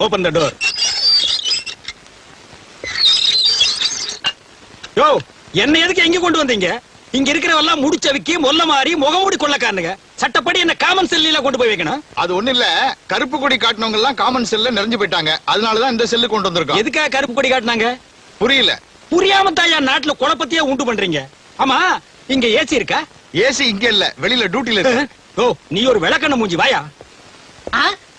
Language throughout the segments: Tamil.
Open the door. யோ, என்ன எதுக்கு எங்க கொண்டு வந்தீங்க? இங்க இருக்கிறவெல்லாம் முடிச்சவிக்கி மொல்ல மாறி முகமூடி கொள்ளக்காரனுங்க. சட்டப்படி என்ன காமன் செல்லில கொண்டு போய் வைக்கணும். அது ஒண்ணு இல்ல, கருப்பு கொடி காட்டினவங்க எல்லாம் காமன் செல்ல நிறைஞ்சு போயிட்டாங்க. அதனாலதான் இந்த செல்லு கொண்டு வந்திருக்கோம். எதுக்காக கருப்பு கொடி காட்டினாங்க? புரியல. புரியாம தாயா நாட்டுல குழப்பத்தையே உண்டு பண்றீங்க. ஆமா, இங்க ஏசி இருக்கா? ஏசி இங்க இல்ல, வெளியில டியூட்டில இருக்கு. ஓ, நீ ஒரு விளக்கண்ண மூஞ்சி வாயா.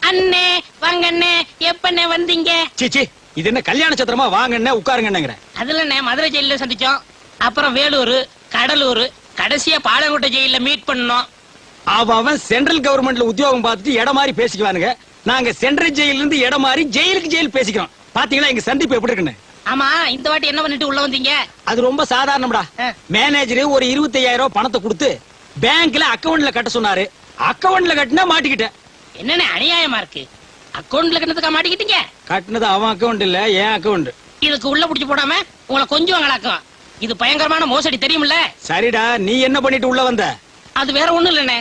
அண்ணே வாங்க அண்ணே, எப்பண்ணே வந்தீங்க? சீச்சி, இது என்ன கல்யாண சத்திரமா? வாங்கண்ணே உட்காருங்கன்னுங்கிற. அதுல மதுரை ஜெயில சந்திச்சோம், அப்புறம் வேலூர், கடலூர், கடைசியா பாலங்கோட்டை ஜெயில மீட் பண்ணோம். அவன் சென்ட்ரல் கவர்மெண்ட்ல உத்தியோகம் பார்த்துட்டு இடம் மாதிரி பேசிக்குவானுங்க. நாங்க சென்ட்ரல் ஜெயில இருந்து இடம் மாதிரி ஜெயிலுக்கு ஜெயில் பேசிக்கிறோம். பாத்தீங்களா எங்க சந்திப்பு எப்படி இருக்குன்னு? ஆமா, இந்த வாட்டி என்ன பண்ணிட்டு உள்ள வந்தீங்க? அது ரொம்ப சாதாரணம்டா. மேனேஜர் ஒரு 25,000 ரூபாய் பணத்தை கொடுத்து பேங்க்ல அக்கவுண்ட்ல கட்ட சொன்னாரு. அக்கவுண்ட்ல கட்டினா மாட்டிக்கிட்டேன். என்னன்னு அநியாயமா இருக்கு. அக்கவுண்ட்ல கட்டதுக்கா மாட்டிக்கிட்டீங்க? கட்டினது அவன் அக்கவுண்ட் இல்ல, என் அக்கவுண்ட். இதுக்கு உள்ள புடிச்சு போடாம உங்களை கொஞ்சம் வாங்கலாக்கும். இது பயங்கரமான மோசடி, தெரியுமில்ல? சரிடா, நீ என்ன பண்ணிட்டு உள்ள வந்த? அது வேற ஒண்ணும் இல்லண்ணே,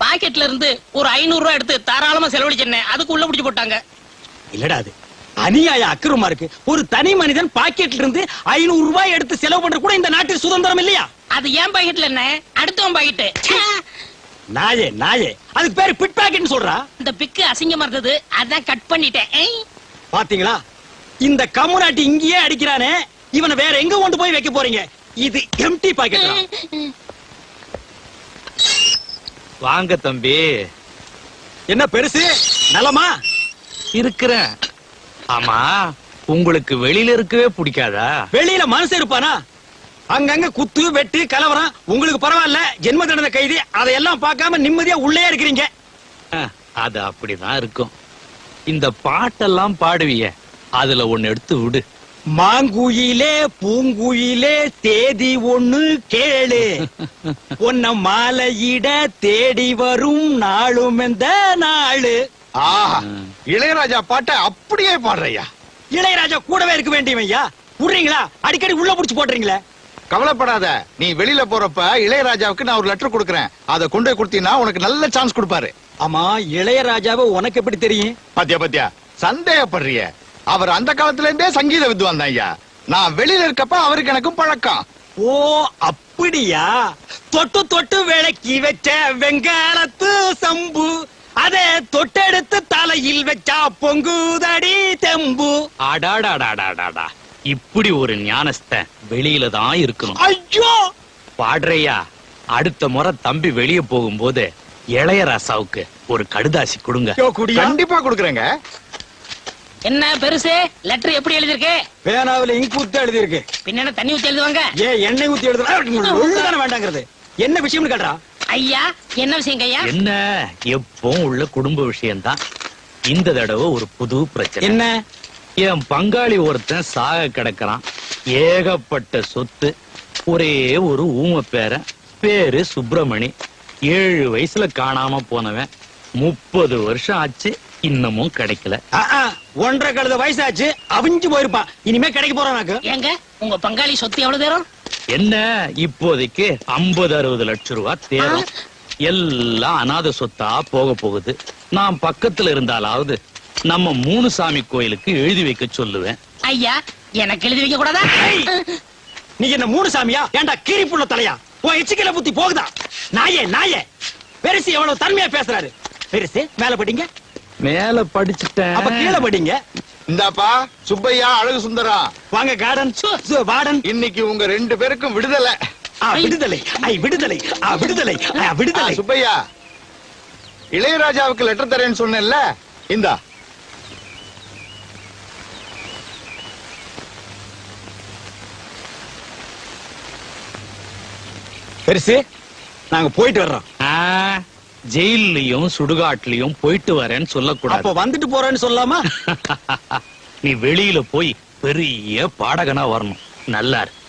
பாக்கெட்ல இருந்து ஒரு 500 ரூபாய் எடுத்து தாராளமா செலவழிச்சேன். அதுக்கு உள்ள புடிச்சு போட்டாங்க. இல்லடா, அது அநியாய அக்கிரமா இருக்கு. ஒரு தனி மனிதன் பாக்கெட்ல இருந்து 500 ரூபாய் எடுத்து செலவு பண்ற கூட இந்த நாட்டில் சுதந்திரம் இல்லையா? அது ஏன் பாக்கெட்ல என்ன, அடுத்தவன் பாக்கெட்டு. நாயே நாயே, அதுக்கு பேரு பிட் பாக்கெட்னு சொல்றா. இந்த பிக்கு அசிங்கமா இருந்தது, அதான் கட் பண்ணிட்டேன். பாத்தீங்களா, இந்த கம்முனாட்டி இங்கேயே அடிக்கிறானே, இவனை வேற எங்க கொண்டு போய் வைக்க போறீங்க? இது எம்டி பாக்கெட். வாங்க தம்பி. என்ன பெருசு, நலமா இருக்கிறேன். ஆமா, உங்களுக்கு வெளியில இருக்கவே பிடிக்காதா? வெளியில மனசு இருப்பானா? அங்கங்க குத்து வெட்டு கலவரம். உங்களுக்கு பரவாயில்ல, ஜென்ம தண்டனை கைதி. அதையெல்லாம் பார்க்காம நிம்மதியா உள்ளே இருக்கிறீங்க. அது அப்படிதான் இருக்கும். இந்த பாட்டெல்லாம் பாடுவிய, அதுல ஒண்ணு எடுத்து விடு. மாங்குயிலே பூங்குயிலே தேதி ஒண்ணு கேளு, உன்ன மாலையிட தேடி வரும் நாளும் எந்த நாளு. ஆஹா, இளையராஜா பாட்டை அப்படியே பாடுறையா. இளையராஜா கூடவே இருக்க வேண்டியவையா? விடுறீங்களா? அடிக்கடி உள்ள புடிச்சு போடுறீங்களே. கவலைப்படாத, நீ வெளியில போறப்ப இளையராஜாவுக்கு நான் ஒரு லெட்டர் கொடுக்கறேன். அதை கொண்டு போய் கொடுத்தீங்கன்னா உனக்கு நல்ல சான்ஸ் கொடுப்பாரு. ஆமா, இளையராஜாவை உனக்கு எப்படி தெரியும்? பாத்தியா பாத்தியா, சந்தேகப்படுறிய. அவர் அந்த காலத்துல இருந்தே சங்கீத வித்வான் தான் ஐயா. நான் வெளியில இருக்கப்ப அவருக்கு எனக்கும் பழக்கம். ஓ அப்படியா? தொட்டு தொட்டு விளக்கி வச்ச வெங்காலத்து சம்பு, அதே தொட்டெடுத்து தலையில் வச்சா பொங்குதடி தெம்பு. அடாடாடாடாடாடா, இப்படி ஒரு ஞானஸ்தன் வெளியில தான் இருக்கணும். ஐயோ பாடுறையா, அடுத்த முறை தம்பி வெளியே போகும்போது இளையராசாவுக்கு ஒரு கடுதாசி கொடுங்க. கண்டிப்பா கொடுக்கறேங்க. என்ன பெருசு, லெட்டர் எப்படி எழுதிருக்கு? பேனாவில இங்க் ஊத்தி எழுதி இருக்கு. பின்ன தண்ணி ஊத்தி எழுதுவாங்க. எண்ணெய் ஊத்தி எழுதுனா வேண்டாங்கிறது என்ன விஷயம்னு கேட்டா? ஐயா, என்ன விஷயம் ஐயா? என்ன, எப்பவும் உள்ள குடும்ப விஷயம்தான். இந்த தடவை ஒரு புது பிரச்சனை. என்ன? என் பங்காளி ஒருத்தன் சாக கிடக்கிறான். ஏகப்பட்ட சொத்து. ஒரே ஒரு ஊம பேரன், பேரு சுப்பிரமணி. 7 வயசுல காணாம போனவன். 30 வருஷம் ஆச்சு, இன்னமும் கிடைக்கல. 1.5 கழுத வயசாச்சு, அவிஞ்சு போயிருப்பான். இனிமே கிடைக்க போறானாக்கு. ஏங்க, உங்க பங்காளி சொத்து எவ்வளவு தேரும்? என்ன, இப்போதைக்கு 50-60 லட்சம் ரூபாய் தேரும். எல்லாம் அநாத சொத்தா போக போகுது. நான் பக்கத்துல இருந்தாலாவது நம்ம 3 சாமி கோயிலுக்கு எழுதி வைக்க சொல்லுவேன். ஐயா, எனக்கு எழுதி வைக்க கூடாதா? நீ என்ன 3 சாமியா? ஏண்டா கீரிப்புள்ள தலையா? உன் எச்சிக்கல புத்தி போகுதா? நாயே நாயே, பெருசு எவ்வளவு தன்மையா பேசுறாரு. பெருசு மேல படிங்க. மேல படிச்சுட்டேன், அப்ப கீழே படிங்க. இந்தாப்பா சுப்பையா, அழகு சுந்தரா, வாங்க கார்டன் வார்டன். இன்னைக்கு உங்க 2 பேருக்கும் விடுதலை. விடுதலை, விடுதலை, விடுதலை, விடுதலை. சுப்பையா, இளையராஜாவுக்கு லெட்டர் தரேன்னு சொன்னேன்ல, இந்தா. பெருசு, நாங்க போயிட்டு வர்றோம். ஜெயிலையும் சுடுகாட்லயும் போயிட்டு வரேன்னு சொல்லக்கூடாது. அப்ப வந்துட்டு போறேன்னு சொல்லாமா? நீ வெளியில போய் பெரிய பாடகனா வரணும். நல்லா இருக்கு.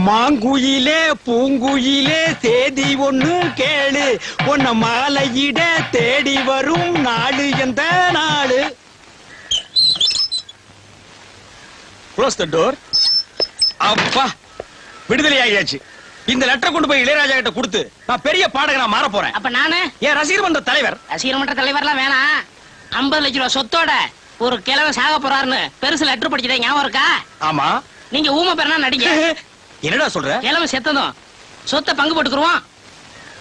மாங்குயிலே பூங்குயிலே தேதி ஒண்ணு கேளு, உன்ன மாலையிட தேடி வரும் நாடு எந்த நாடு. Close the door. அப்பா, விடுதலை ஆகியாச்சு. இந்த லெட்டர் கொண்டு போய் இளையராஜா கிட்ட கொடுத்து நான் பெரிய பாடகனா மாற போறேன். அப்ப நானு என் ரசிகர் மன்ற தலைவர். ரசிகர் மன்ற தலைவர்லாம் வேணாம். 50 லட்சம் ரூபாய் சொத்தோட ஒரு கிழவன் சாக போறாருன்னு பெருசு லெட்டர் படிச்சதே ஞாபகம் இருக்கா? ஆமா. நீங்க ஊமை பேரனா நடிங்க. என்னடா சொல்ற? கிழவன் செத்ததும் சொத்தை பங்கு போட்டுக்குருவோம்.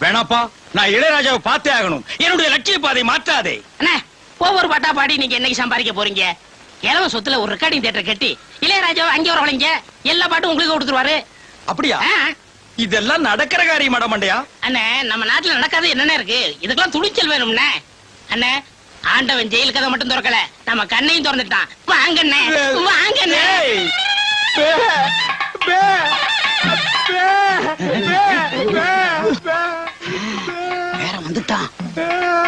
வேணாப்பா, நான் இளையராஜாவை பார்த்தே ஆகணும். என்னுடைய லட்சிய பாதை மாற்றாதே. அண்ணே, ஒவ்வொரு பாட்டா பாடி நீங்க என்னைக்கு சம்பாதிக்க போறீங்க? கிழவன் சொத்துல ஒரு ரெக்கார்டிங் தியேட்டர் கட்டி இளையராஜாவை அங்கே வரவழைங்க, எல்லா பாட்டும் உங்களுக்கு கொடுத்துருவாரு. அப்படியா? ஆ. இதெல்லாம் நடக்கிற காரியம் மண்டையா? அண்ணே, நம்ம நாட்டுல நடக்காது என்னென்ன இருக்கு? இதுக்கெல்லாம் துணிச்சல் வேணும்னே. அண்ணே, ஆண்டவன் ஜெயில் கதை மட்டும் திறக்கல, நம்ம கண்ணையும் திறந்துட்டான். வாங்கண்ணே, வாங்கண்ணே. ஏய், பே, பே, பே, பே, பே, பே. பேரன் வந்துட்டான்.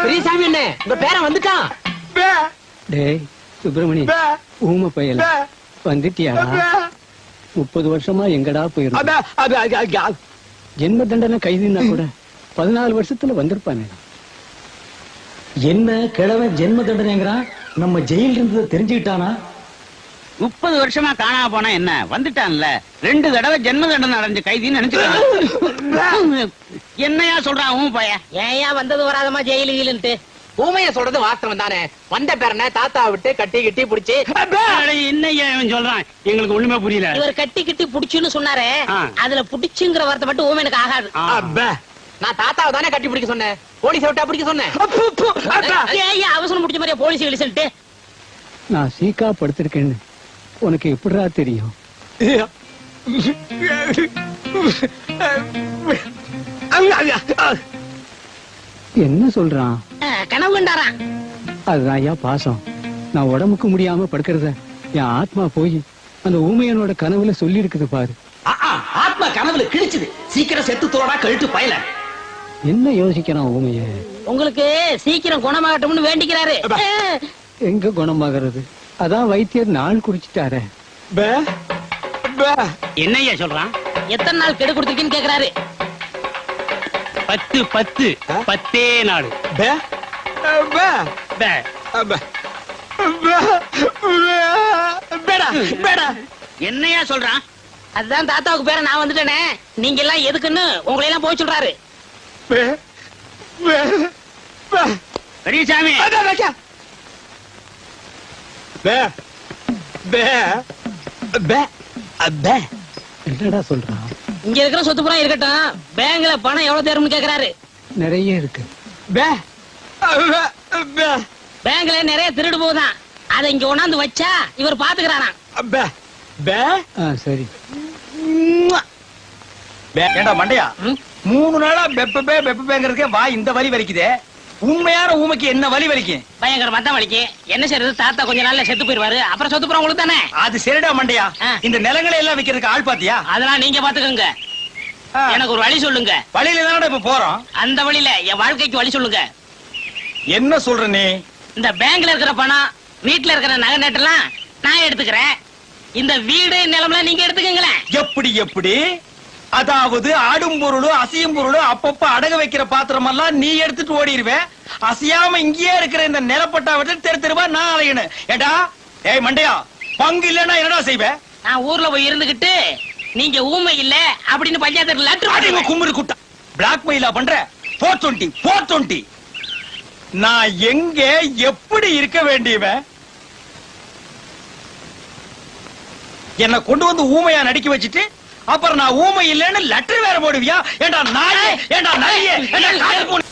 பெரியசாமி அண்ணே, உங்க பேரன் வந்துட்டான். பே, டேய் சுப்பிரமணி, பே, ஊமை பயல பே, வந்துட்டியாடா? பே. 30 வருஷமா எங்கடா போயிருந்த? அட, அட, அட, அட. ஜென்ம தண்டனை கைதினா கூட 14 வருஷத்துல வந்திருப்பானே. என்ன கிழவன் ஜென்ம தண்டனைங்கிறான்? நம்ம ஜெயில இருந்ததை தெரிஞ்சுக்கிட்டானா? 30 வருஷமா காணாம போனா என்ன, வந்துட்டான்ல. 2 தடவை ஜென்ம தண்டனை அடைஞ்ச கைதின்னு நினைச்சுக்கிறான். என்னையா சொல்றான் உன் பையன்? ஏயா வந்தது வராதமா ஜெயிலு கீழுன்ட்டு? ஊமைய சொல்றது வாஸ்தவம் தானே. வந்த பேரனை தாத்தா விட்டு கட்டி கிட்டி புடிச்சு. என்னையா இவன் சொல்றான்? எங்களுக்கு ஒண்ணுமே புரியல. இவர் கட்டி கிட்டி புடிச்சுன்னு சொன்னாரே, ஆ. அதுல புடிச்சுங்கிற வார்த்தை மட்டும் ஊமையனுக்கு ஆகாது. அப்பே. நான் தாத்தாவை தானே கட்டி பிடிக்க சொன்னேன், போலீஸ் விட்டா பிடிக்க சொன்னேன். அப்பு, அப்பு, அப்பே. ஏயா அவசரம் முடிச்ச மாதிரியா போலீஸ் கிழிச்சுட்டு? நான் சீக்கா படுத்திருக்கேன்னு உனக்கு எப்படிடா தெரியும்? என்ன சொல்றான்? கனவு கண்டாராம். அதுதான் ஐயா பாசம். நான் உடம்புக்கு முடியாம படுக்கிறத என் ஆத்மா போய் அந்த ஊமையனோட கனவுல சொல்லி இருக்குது பாரு. ஆத்மா கனவுல கிழிச்சுது. சீக்கிரம் செத்து தோடா கழுத்து பயல. என்ன யோசிக்கிறான் ஊமைய? உங்களுக்கு சீக்கிரம் குணமாகட்டும்னு வேண்டிக்கிறாரு. எங்க குணமாகிறது? அதான் வைத்தியர் நாள் குறிச்சிட்டாரே. பே, பே. என்னையா சொல்றான்? எத்தனை நாள் கெடு கொடுத்துருக்கீன்னு கேக்குறாரு. 10 10 10 நாடு. பே, பே, பே. பே. பே, பேடா, பேடா. என்னையா சொல்றான்? அதுதான் தாத்தாவுக்கு பேர நான் வந்துட்டேனே, நீங்க எல்லாம் எதுக்குன்னு உங்களை எல்லாம் போய் சொல்றாரு. பே, பே, பே. பெரியசாமி, அட, வைக்க. பே, பே, பே, பே. என்னடா சொல்றான்? இங்க இருக்கிற சொத்து புறம் இருக்கட்டும், பேங்க்ல பணம் எவ்வளவு தேரும்னு கேக்குறாரு. நிறைய இருக்கு. பே, பே, பே. பேங்க்ல நிறைய திருடு போகுதான், அதை இங்க கொண்டாந்து வச்சா இவர் பாத்துக்கிறாராம். பே, பே. சரி. பே. ஏண்டா மண்டையா, ம்? 3 நாளா பெப்பேங்கிறதுக்கே வா இந்த வலி வலிக்குதே. உண்மையான ஊமைக்கு என்ன வலி வலிக்கும்? பயங்கரமா தான் வலிக்கு. என்ன செய்யறது, தாத்தா கொஞ்ச நாள்ல செத்து போயிருவாரு, அப்புறம் சொத்து புறம் உங்களுக்கு தானே. அது சரிடா மண்டையா. ஆ. இந்த நிலங்களை எல்லாம் விக்கிறதுக்கு ஆள் பாத்தியா? அதெல்லாம் நீங்க பாத்துக்கோங்க. ஆ. எனக்கு ஒரு வழி சொல்லுங்க. வழியில தானடா இப்ப போறோம். அந்த வழியில என் வாழ்க்கைக்கு வழி சொல்லுங்க. என்ன சொல்ற நீ? இந்த பேங்க்ல இருக்கிற பணம், வீட்டுல இருக்கிற நகை நட்டெல்லாம் நான் எடுத்துக்கிறேன். இந்த வீடு நிலம்லாம் நீங்க எடுத்துக்கங்களேன். எப்படி எப்படி? அதாவது ஆடும் பொருளும் அசையும் பொருளும் அப்பப்ப அடகு வைக்கிற பாத்திரம் எல்லாம் நீ எடுத்துட்டு ஓடிடுவேன். அசையாம இங்கேயே இருக்கிற இந்த நிலப்பட்டா விட்டு தெரு தெருவா நான் அலையணும். ஏடா, ஏய் மண்டையா, பங்கு இல்லன்னா என்னடா செய்வேன்? நான் ஊர்ல போய் இருந்துகிட்டு நீங்க ஊமை இல்ல அப்படின்னு பஞ்சாயத்து லெட்டர் அடிங்க கும்மிரு குட்டா. பிளாக்மெயிலா பண்ற? 420 420. நான் எங்க எப்படி இருக்க வேண்டியவன்? என்ன கொண்டு வந்து ஊமையா நடிக்க வச்சுட்டு அப்புறம் நான் ஊமை இல்லைன்னு லெட்டர் வேற போடுவியா? ஏண்டா நாயே, ஏண்டா நாயே, ஏண்டா காட்டு பூனை.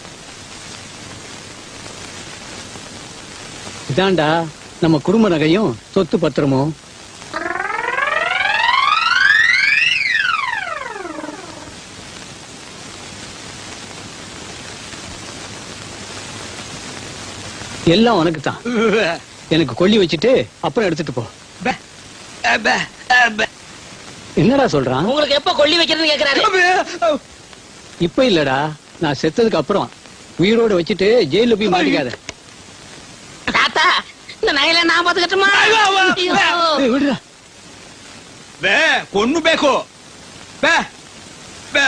இதாண்டா நம்ம குடும்ப நகையும் சொத்து பத்திரமும். எல்லாம் உனக்கு தான். எனக்கு கொல்லி வச்சுட்டு அப்புறம் எடுத்துட்டு போ. பே, பே, பே. என்னடா சொல்றான்? உங்களுக்கு எப்ப கொல்லி வைக்கிறதுன்னு கேக்குறாரு. இப்ப இல்லடா, நான் செத்ததுக்கு அப்புறம் உயிரோட வச்சுட்டு ஜெயில போய் மாட்டிக்காத. தாத்தா, இந்த நகையில நான் பாத்துக்கட்டுமா? ஐயோ, ஐயோ. ஏய், விடுடா. ಬೇ ಕೊಣ್ಣು ಬೇಕು ಬೇ ಬೇ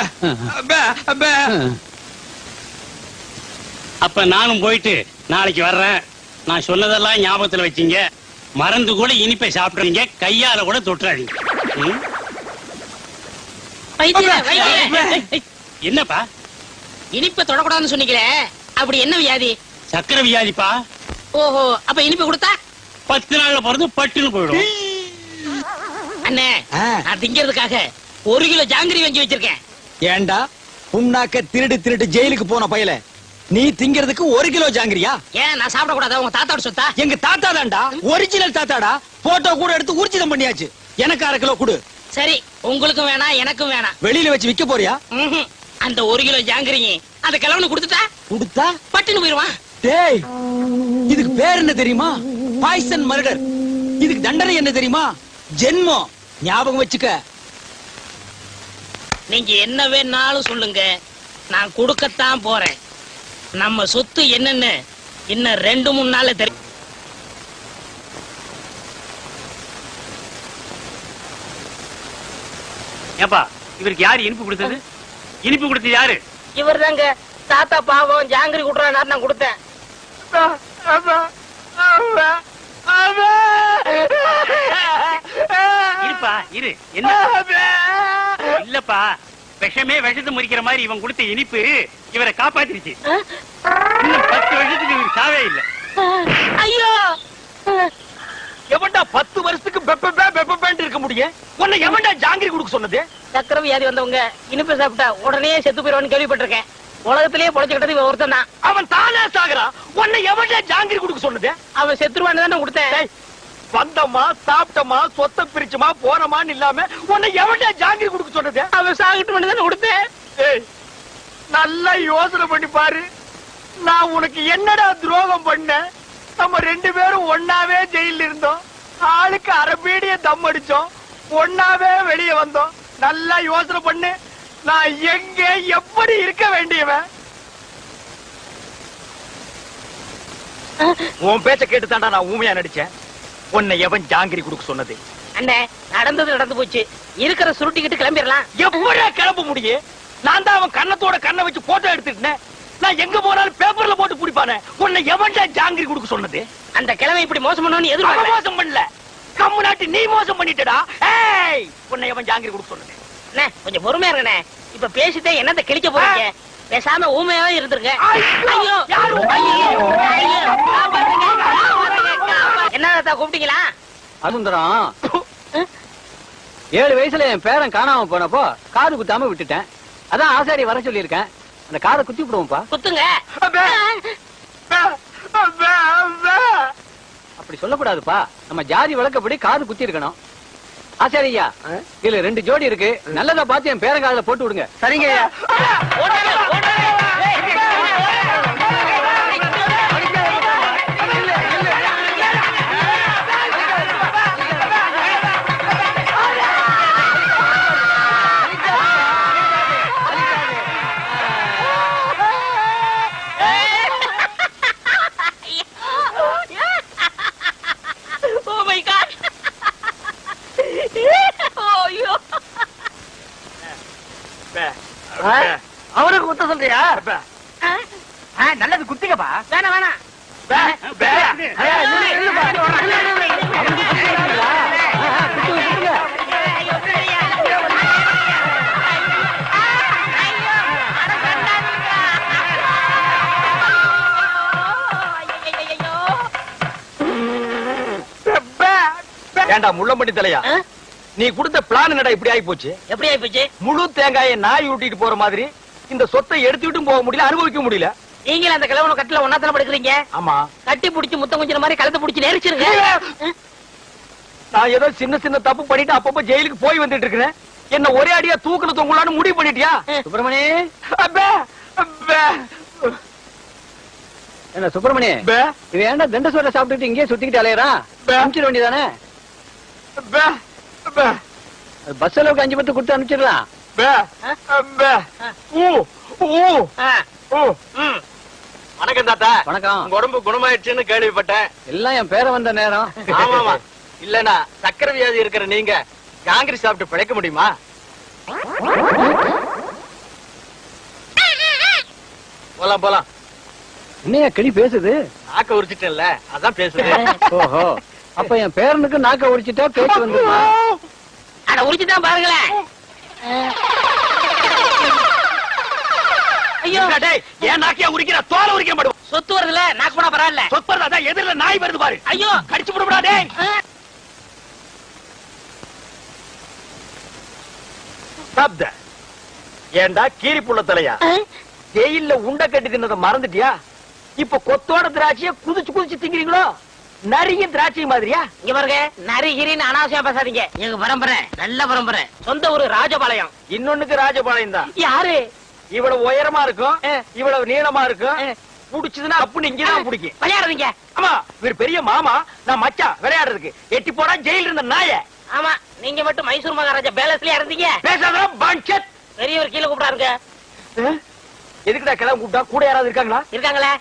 ಬೇ ಬೇ அப்ப நானும் போயிட்டு நாளைக்கு வர்றேன். நான் சொன்னதெல்லாம் ஞாபகத்துல வச்சீங்க. மறந்து கூட இனிப்பை சாப்பிடுறீங்க, கையால கூட தொட்டுறாதீங்க. ம்? வைத்தியரே, வைத்தியரே. என்னப்பா? இனிப்பை தொடக்கூடாதுன்னு சொன்னீங்களே, அப்படி என்ன வியாதி? சக்கரை வியாதிப்பா. ஓஹோ, அப்ப இனிப்பு கொடுத்தா 10 நாள்ல பிறந்து பட்டுன்னு போயிடும். அண்ணே நான் திங்கிறதுக்காக 1 கிலோ ஜாங்கிரி வாங்கி வச்சிருக்கேன். ஏண்டா புண்ணாக்க திருடு திருடு ஜெயிலுக்கு போன பயல, நீ திங்கிறதுக்கு 1 கிலோ ஜாங்கிரியா? ஏன் நான் சாப்பிட கூடாதா? உங்க தாத்தாவோட சொத்தா? எங்க தாத்தா தான்டா, ஒரிஜினல் தாத்தாடா. போட்டோ கூட எடுத்து ஊர்ஜிதம் பண்ணியாச்சு. எனக்கு 1/2 கிலோ கொடு. சரி, உங்களுக்கும் வேணாம் எனக்கும் வேணாம். வெளியில வச்சு விக்க போறியா? ம்ஹும். அந்த 1 கிலோ ஜாங்கிரிங்க அந்த கிழவனு கொடுத்துட்டா கொடுத்தா பட்டுன்னு போயிருவான். டேய், இதுக்கு பேர் என்ன தெரியுமா? Poison murder. இதுக்கு தண்டனை என்ன தெரியுமா? ஜென்மம். ஞாபகம் வச்சுக்க. நீங்க என்ன வேணாலும் சொல்லுங்க, நான் கொடுக்கத்தான் போறேன். நம்ம சொத்து என்னன்னு இன்னும் 2-3 நாள்ல தெரியும். ஏப்பா இவருக்கு யாரு இனிப்பு கொடுத்தது? இனிப்பு கொடுத்தது யாரு? இவர் தாங்க. தாத்தா பாவம் ஜாங்கிரி குடுறாரு, நான் கொடுத்தேன். இருப்பா இரு. என்ன இல்லப்பா, விஷமே விஷத்தை முறிக்கிற மாதிரி இவன் கொடுத்த இனிப்பு இவரை காப்பாத்திருச்சு. இன்னும் 10 வருஷத்துக்கு இவருக்கு சாவே இல்ல. ஐயோ, எவன்டா 10 வருஷத்துக்கு பெப்பேன்னு இருக்க முடியும்? உன்னை எவன்டா ஜாங்கிரி கொடுக்க சொன்னது? சக்கரை வியாதி வந்தவங்க இனிப்பு சாப்பிட்டா உடனே செத்து போயிடுவான்னு கேள்விப்பட்டிருக்கேன். உலகத்திலேயே பொழைச்சுக்கிட்டது இவன் ஒருத்தன் தான். அவன் தானே சாகுறான். உன்னை எவன்டா ஜாங்கிரி கொடுக்க சொன்னது? அவன் செத்துருவான்னு தானே கொடுத்தேன். டேய், வந்தமா சாப்பிட்டமா சொத்த பிரிச்சுமா போனமான்னு இல்லாம உன்னை எவன்டா ஜாங்கிரி கொடுக்க சொன்னது? அவன் சாகிட்டு தானே கொடுத்தேன். ஏய், நல்லா யோசனை பண்ணி பாரு. நான் உனக்கு என்னடா துரோகம் பண்ண? நம்ம 2 பேரும் ஒண்ணாவே ஜெயில இருந்தோம். ஆளுக்கு அரபீடிய தம் அடிச்சோம். ஒண்ணாவே வெளியே வந்தோம். நல்லா யோசனை பண்ணு. நான் எங்க எப்படி இருக்க வேண்டியவன்? உன் பேச்ச கேட்டுதான்டா நான் ஊமையா நடிச்சேன். உன்னை எவன் ஜாங்கிரி கொடுக்க சொன்னது? அண்ணே, நடந்தது நடந்து போச்சு. இருக்கிற சுருட்டிக்கிட்டு கிளம்பிடலாம். எப்படியா கிளம்ப முடியும்? நான் தான் அவன் கண்ணத்தோட கண்ணை வச்சு போட்டோ எடுத்துட்டேன். நான் எங்க போனாலும் பேப்பர்ல போட்டு பிடிப்பானே. உன்னை எவன்டா ஜாங்கிரி கொடுக்க சொன்னது? அந்த கிழமை இப்படி மோசம் பண்ணுன்னு அவன் எதிர்பார்க்கல. மோசம் பண்ணல, கம்மு நாட்டி நீ மோசம் பண்ணிட்டடா. ஏய், உன்னை எவன் ஜாங்கிரி கொடுக்க சொன்னது? அண்ணே, கொஞ்சம் பொறுமையா இருங்கண்ணே. இப்ப பேசிட்டே என்னத்த கிழிக்க போறீங்க? பேசாம ஊமையாவே இருந்துருங்க. ஐயோ, யாரு ஊமை? ஐயோ, காப்பாத்துங்க, காப்பாத்துங்க, காப்பாத்துங்க. என்ன தாத்தா கூப்பிட்டீங்களா? சுந்தரம், 7 வயசுல என் பேரன் காணாம போனப்போ காது குத்தாம விட்டுட்டேன். அதான் ஆசாரி வர சொல்லியிருக்கேன். அந்த காதை குத்தி விடுவோம்ப்பா. குத்துங்க. அப்பே, அப்பே, அப்பே. அப்படி சொல்லக்கூடாதுப்பா. நம்ம ஜாதி வழக்கப்படி காது குத்தி இருக்கணும். ஆசாரியா, இதுல 2 ஜோடி இருக்கு. நல்லதா பார்த்து என் பேரன் காதுல போட்டு விடுங்க. சரிங்க. ஓடுங்க, ஓடுங்க. Oh my God. ஐயோ. அவருக்கு குத்த சொல்றியா? நல்லது குத்திக்கப்பா. வேணாம் வேணாம். ஏண்டா முள்ளம்பட்டி தலையா, நீ கொடுத்த பிளான் என்னடா இப்படி ஆகி போச்சு? எப்படி ஆயிப்போச்சு? முழு தேங்காயை நாய் ஊட்டிட்டு போற மாதிரி இந்த சொத்தை எடுத்துக்கிட்டும் போக முடியல, அனுபவிக்க முடியல. நீங்களும் அந்த கிழவன கட்டில ஒன்னாத்தான படுக்கிறீங்க. ஆமா, கட்டி புடிச்சு முத்தம் கொஞ்சம் மாதிரி கழுத்தை புடிச்சு நெரிச்சிருங்க. நான் ஏதோ சின்ன சின்ன தப்பு பண்ணிட்டு அப்பப்ப ஜெயிலுக்கு போய் வந்துட்டு இருக்கிறேன். என்ன ஒரே அடியா தூக்குல தொங்கலான்னு முடிவு பண்ணிட்டியா? சுப்பிரமணி, அப்பே, அப்பே, என்ன சுப்பிரமணி, அப்பே, இது ஏன்டா தண்ட சோற சாப்பிட்டுட்டு இங்கே சுத்திக்கிட்டு அலையறான்? அனுப்பிச்சிட வேண்டியதானே? அப்பே, அப்பே, பஸ் அளவுக்கு 5 பத்து கொடுத்து அனுப்பிச்சிடலாம். அப்பே, அப்பே. ஊ, ஊ, ஊ. வணக்கம் தாத்தா. வணக்கம். உங்க உடம்பு குணமாயிடுச்சுன்னு கேள்விப்பட்டேன். எல்லாம் என் பேர வந்த நேரம். ஆமாமா. இல்லனா சக்கரை வியாதி இருக்கிற நீங்க ஜாங்கிரி சாப்பிட்டு பிழைக்க முடியுமா? போலாம் போலாம். என்னையா கிளி பேசுது? நாக்க உரிச்சிட்டேன்ல, அதான் பேசுறேன். ஓஹோ, அப்ப என் பேரனுக்கு நாக்க உரிச்சிட்டா பேச்சு வந்துருமா? அட உரிச்சுதான் பாருங்களேன். ஐயோ. டேய் ஏன் நாக்கியா உரிக்கிற தோலை உரிக்க மாட்டோம் சொத்து வருதுல நாக்கு போனா பரவாயில்ல. சொப்பர் அதான் எதிரில நாய் வருது பாரு ஐயோ. கடிச்சு விடுடா டேய் சாப்த ஏண்டா கீரி புள்ள தலையா ஜெயில்ல உண்ட கட்டி தின்னத மறந்துட்டியா இப்ப கொத்தோட திராட்சைய குதிச்சு குதிச்சு திங்கிறீங்களோ நரிய திராட்சை மாதிரியா? இங்க பாருங்க நரிகிரின்னு அனாவசியம் பேசாதீங்க. எங்க பரம்பரை நல்ல பரம்பரை. சொந்த ஊரு ராஜபாளையம். இன்னொன்னுக்கு ராஜபாளையம் தான். யாரு? இவ்வளவு உயரமா இருக்கும் இவ்வளவு நீளமா இருக்கும் புடிச்சதுன்னா அப்படின்னு இங்கதான் பிடிக்கும். விளையாடுறீங்க? ஆமா இவர் பெரிய மாமா நான் மச்சா விளையாடுறதுக்கு எட்டி போடா ஜெயில இருந்த நாய. ஆமா நீங்க மட்டும் மைசூர் மகாராஜா பேலஸ்லயா இருந்தீங்க. பேசாத பஞ்சத். பெரியவர் கீழே கூப்பிடாருங்க. எதுக்குடா கிளம்ப கூப்பிட்டா கூட யாராவது இருக்காங்களா? இருக்காங்களே.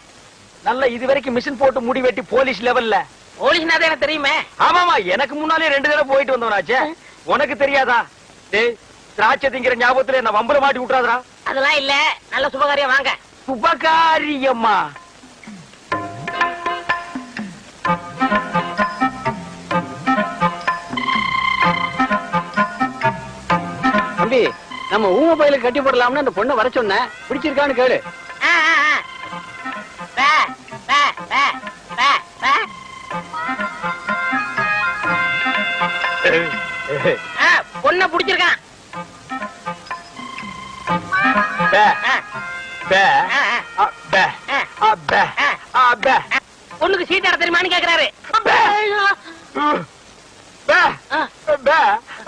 நல்ல இது வரைக்கும் மிஷின் போட்டு முடி வெட்டி போலீஸ் லெவல்ல. போலீஸ்னா எனக்கு தெரியுமே. ஆமாமா எனக்கு முன்னாலே 2 தடவை போயிட்டு வந்தவனாச்சே. உனக்கு தெரியாதா? டேய் திராட்சை திங்கிற ஞாபகத்துல என்ன வம்பல மாட்டி விட்டுறாதடா. அதெல்லாம் இல்ல நல்ல சுபகாரியம் வாங்க. சுபகாரியம்மா தம்பி நம்ம ஊம பயிலுக்கு கட்டி போடலாம்னு அந்த பொண்ணை வர சொன்னேன். பிடிச்சிருக்கான்னு கேளு. ஆ, ஆ, ஆ. பே, பே, பே, பே, பே. ஆ, பொண்ணை பிடிச்சிருக்கான். பே ஆ, பே ஆ, ஆ. பே பே பே பொண்ணுக்கு சீட்டாட தெரியுமான்னு கேக்குறாரு. பே பே ஆ. பே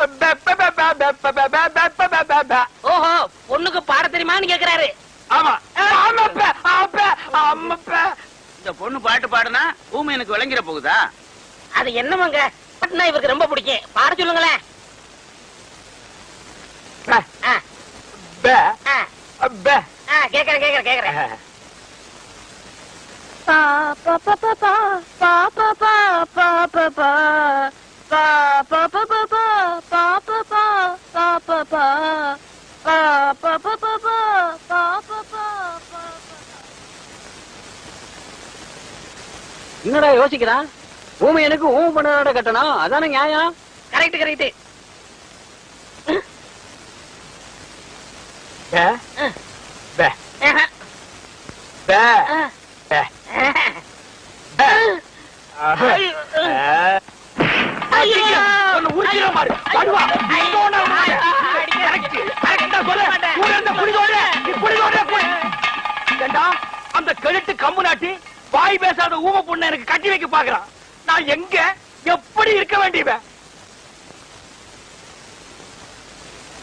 பே பே பே பே பே பே பே பே பே பே பே. ஓஹோ பொண்ணுக்கு பாட தெரியுமான்னு கேக்குறாரு. ஆமா ஆமா பே ஆமா ஆமா பே. இந்த பொண்ணு பாட்டு பாடுனா ஊமை எனக்கு விளங்கிட போகுதா? அது என்னமாங்க பாட்டுனா இவருக்கு ரொம்ப பிடிக்கும். பாட சொல்லுங்களேன். ஆ, பே ஆ, பே ஆ, கேக்குறேன் கேக்குறேன் கேக்குறேன். என்னடா யோசிக்கிறான்? ஊமை எனக்கு ஊமை பண்ணோட கட்டணும் அதானே நியாயம். Correct correct. பே பே பே பே ஒன்னு உரிக்கிற மாதிரி படுவா அந்த கழுத்து கம்பு நாட்டி வாய் பேசாத ஊம பொண்ணு எனக்கு கட்டி வைக்க பாக்குறான். நான் எங்க எப்படி இருக்க வேண்டியவன்?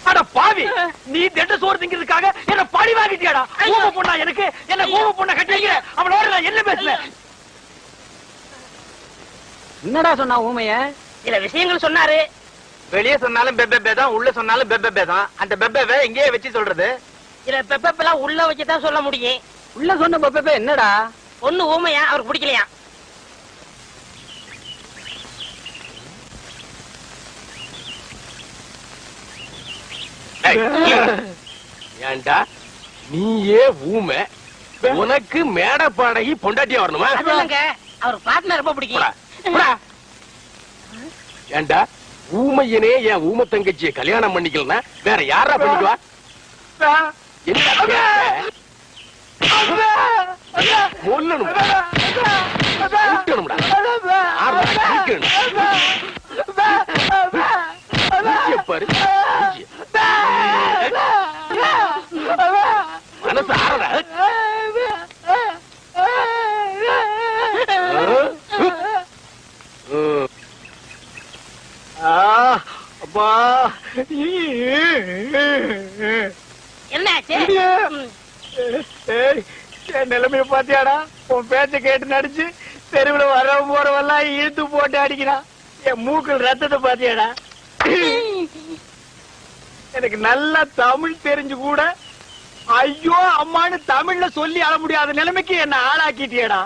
அட பாவி நீ திட்ட சோறு திங்கிறதுக்காக என்ன பழி வாங்கிட்டியாடா? ஊம பொண்ணா எனக்கு என்ன ஊம பொண்ணை கட்டி வைக்கிற? அவனோட நான் என்ன பேசுறேன்? என்னடா சொன்னா ஊமைய? சில விஷயங்கள் சொன்னாரு. வெளியே சொன்னாலும் பெப்பே தான் உள்ள சொன்னாலும் பெப்பே தான். அந்த பெப்பே எங்கேயே வச்சு சொல்றது? சில பெப்பெல்லாம் உள்ள வச்சுதான் சொல்ல முடியும். உள்ள சொன்ன பப்பே என்னடா? பொண்ணு ஊமையா அவருக்கு பிடிக்கலையா? ஏண்டா நீயே ஊமை உனக்கு மேட பாடகி பொண்டாட்டியா வரணுமா? அது இல்லங்க அவருக்கு பாட்டுனா ரொம்ப பிடிக்கும். ஏண்டா ஊமையனே என் ஊமை தங்கச்சியை கல்யாணம் பண்ணிக்கலன்னா வேற யாரா பண்ணிக்குவா? என்ன பேச? கொல்லணும்டா. கொல்லணும்டா. ஆறுடா, கிழிக்கணும். மூஞ்சிய பாரு, மூஞ்சிய. மனசு ஆறடா. அப்பா என்னாச்சு? என் நிலைமைய பாத்தியாடா? உன் பேச்ச கேட்டு நடிச்சு தெருவுல வரவன் போறவெல்லாம் இழுத்து போட்டு அடிக்கிறான். என் மூக்கில் ரத்தத்தை பாத்தியாடா? எனக்கு நல்லா தமிழ் தெரிஞ்சு கூட ஐயோ அம்மான்னு தமிழ்ல சொல்லி அழ முடியாத நிலைமைக்கு என்ன ஆளாக்கிட்டியடா.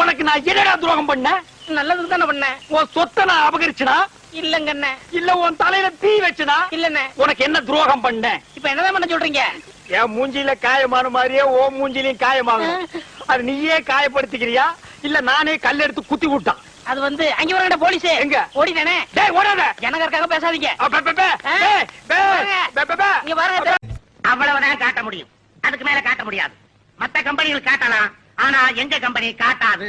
உனக்கு நான் என்னடா துரோகம் பண்ண? நல்லதுக்கு தானே பண்ண. உன் சொத்தை நான் அபகரிச்சனா? இல்லங்க அண்ணே. இல்ல உன் தலையில தீ வச்சனா? இல்லண்ணே. உனக்கு என்ன துரோகம் பண்ண? இப்ப என்னதான் பண்ண சொல்றீங்க? என் மூஞ்சில காயமான மாதிரியே ஓ மூஞ்சிலையும் காயமாகும். அது நீயே காயப்படுத்திக்கிறியா இல்ல நானே கல் எடுத்து குத்தி விட்டான்? அது வந்து அங்க வரங்கட போலீஸ் எங்க ஓடிட்டானே. டேய் ஓடாத. ஜனகருக்காக பேசாதீங்க. இங்க பாருங்க. அவ்வளவுதான் காட்ட முடியும். அதுக்கு மேல காட்ட முடியாது. மத்த கம்பெனிகள் காட்டலாம், ஆனா எங்க கம்பெனி காட்டாது.